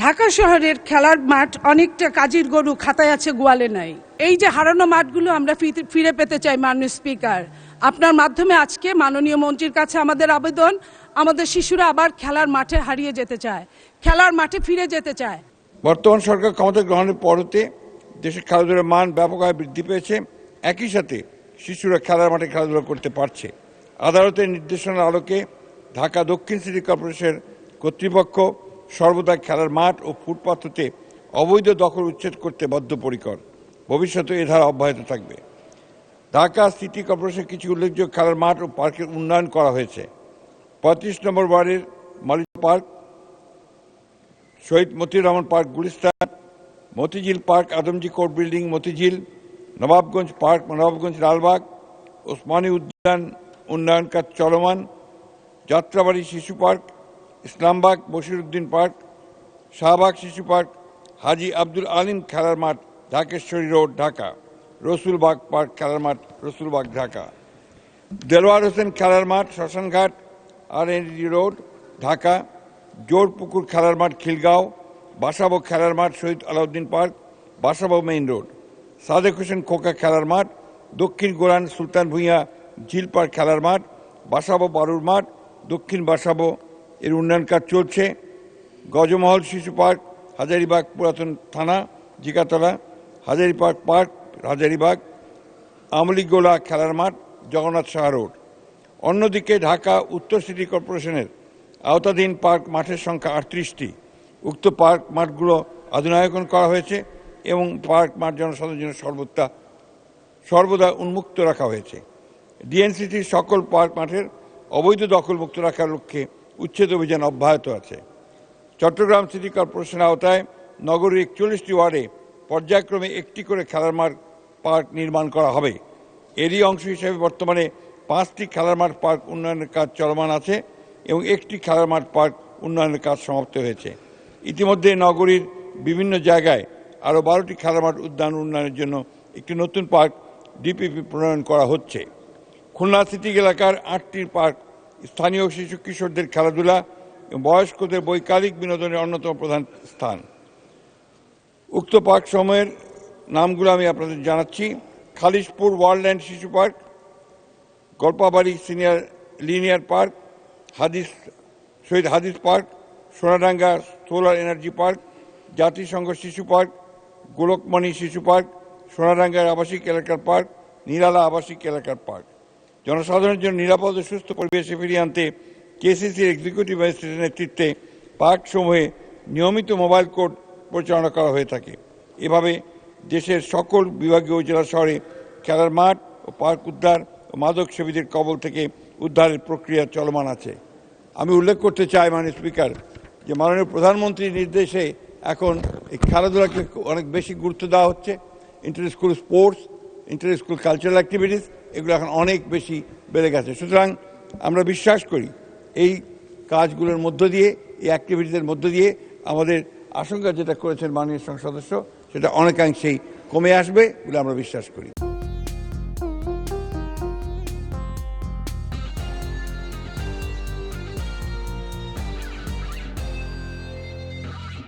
ঢাকা শহরের খেলার মাঠ অনেকটা কাজীর গরু খাতায় আছে গোয়ালে নাই। এই যে হারানো মাঠগুলো আমরা ফিরে পেতে চাই। মাননীয় স্পিকার, আপনার মাধ্যমে আজকে মাননীয় মন্ত্রীর কাছে আমাদের আবেদন, আমাদের শিশুরা আবার খেলার মাঠে হারিয়ে যেতে চায়, খেলার মাঠে ফিরে যেতে চায়। বর্তমান সরকার ক্ষমতা গ্রহণের পরতে দেশের খেলাধুলার মান ব্যাপকভাবে বৃদ্ধি পেয়েছে। একই সাথে শিশুরা খেলার মাঠে খেলাধুলা করতে পারছে। আদালতের নির্দেশনার আলোকে ঢাকা দক্ষিণ সিটি কর্পোরেশন কর্তৃপক্ষ সর্বদা খেলার মাঠ ও ফুটপাথ হতে অবৈধ দখল উচ্ছেদ করতে বদ্ধপরিকর। ভবিষ্যতে এ ধারা অব্যাহত থাকবে। ঢাকা সিটি কর্পোরেশন কিছু উল্লেখযোগ্য খেলার মাঠ ও পার্কের উন্নয়ন করা হয়েছে। 35 নম্বর ওয়ার্ডের Malik park, Shahid Motiur Rahman park Gulistan, Motijheel park Adamjee court building Motijheel, Nawabganj park Nawabganj Lalbagh, Osmani Udyan উন্নয়ন কাজ চলমান, Jatrabari Shishu park, Islambagh Bashiruddin park, Shahbag Shishu park, Haji Abdul Alim খেলার মাঠ ঢাকেশ্বরী রোড ঢাকা, রসুলবাগ পার্ক খেলার মাঠ রসুলবাগ ঢাকা, দেলোয়ার হোসেন খেলার মাঠ শ্মশানঘাট RND রোড ঢাকা, জোরপুকুর খেলার মাঠ খিলগাঁও, বাসাবো খেলার মাঠ Shahid Alauddin park Basabo main road, Sadek Hossain Khoka খেলার মাঠ দক্ষিণ গোরান সুলতান ভূঁইয়া ঝিল পার্ক খেলার মাঠ বাসাবো বারুর মাঠ দক্ষিণ বাসাবো এর উন্নয়ন কাজ চলছে। গজমহল শিশু পার্ক হাজারীবাগ পুরাতন থানা জিকাতলা, হাজারীবাগ পার্ক হাজারীবাগ, আমলিগোলা খেলার মাঠ জগন্নাথ সাহা রোড। অন্যদিকে ঢাকা উত্তর সিটি কর্পোরেশনের আওতাধীন পার্ক মাঠের সংখ্যা 38টি। উক্ত পার্ক মাঠগুলো আধুনিকায়ন করা হয়েছে এবং পার্ক মাঠ জনসাধারণের জন্য সর্বদা উন্মুক্ত রাখা হয়েছে। ডিএনসিটির সকল পার্ক মাঠের অবৈধ দখলমুক্ত রাখার লক্ষ্যে উচ্ছেদ অভিযান অব্যাহত আছে। চট্টগ্রাম সিটি কর্পোরেশনের আওতায় নগরীর 41টি ওয়ার্ডে পর্যায়ক্রমে একটি করে খেলার মাঠ পার্ক নির্মাণ করা হবে। এরই অংশ হিসেবে বর্তমানে 5টি খেলার মাঠ পার্ক উন্নয়নের কাজ চলমান আছে এবং একটি খেলার মাঠ পার্ক উন্নয়নের কাজ সমাপ্ত হয়েছে। ইতিমধ্যে নগরীর বিভিন্ন জায়গায় আরও 12টি খেলার মাঠ উদ্যান উন্নয়নের জন্য একটি নতুন পার্ক ডিপিপি প্রণয়ন করা হচ্ছে। খুলনা সিটি এলাকার 8টি পার্ক স্থানীয় শিশু কিশোরদের খেলাধুলা এবং বয়স্কদের বৈকালিক বিনোদনের অন্যতম প্রধান স্থান। উক্ত পার্ক সমূহের নামগুলো আমি আপনাদের জানাচ্ছি: খালিশপুর ওয়ার্ল্ডল্যান্ড শিশু পার্ক, গল্পাবাড়ি সিনিয়র লিনিয়ার পার্ক, শহীদ হাদিস park, Sonadanga solar energy park, জাতিসংঘ শিশু পার্ক, গোলকমণি শিশু পার্ক, সোনাডাঙ্গার আবাসিক এলাকার পার্ক, নিরালা আবাসিক এলাকার পার্ক। জনসাধারণের জন্য নিরাপদ ও সুস্থ পরিবেশে ফিরিয়ে আনতে কেসিসির এক্সিকিউটিভ ম্যাজিস্ট্রেটের নেতৃত্বে পার্কসমূহে নিয়মিত মোবাইল কোর্ট পরিচালনা করা হয়ে থাকে। এভাবে দেশের সকল বিভাগীয় জেলা শহরে খেলার মাঠ ও পার্ক উদ্ধার ও মাদক সেবীদের কবল থেকে উদ্ধারের প্রক্রিয়া চলমান আছে। আমি উল্লেখ করতে চাই মাননীয় স্পিকার যে মাননীয় প্রধানমন্ত্রীর নির্দেশে এখন এই খেলাধুলাকে অনেক বেশি গুরুত্ব দেওয়া হচ্ছে। Inter school sports, inter school cultural activities এগুলো এখন অনেক বেশি বেড়ে গেছে। সুতরাং আমরা বিশ্বাস করি এই কাজগুলোর মধ্য দিয়ে, এই অ্যাক্টিভিটিসের মধ্য দিয়ে আমাদের আশঙ্কা যেটা করেছেন মাননীয় সংসদ সদস্য সেটা অনেকাংশেই কমে আসবে বলে আমরা বিশ্বাস করি।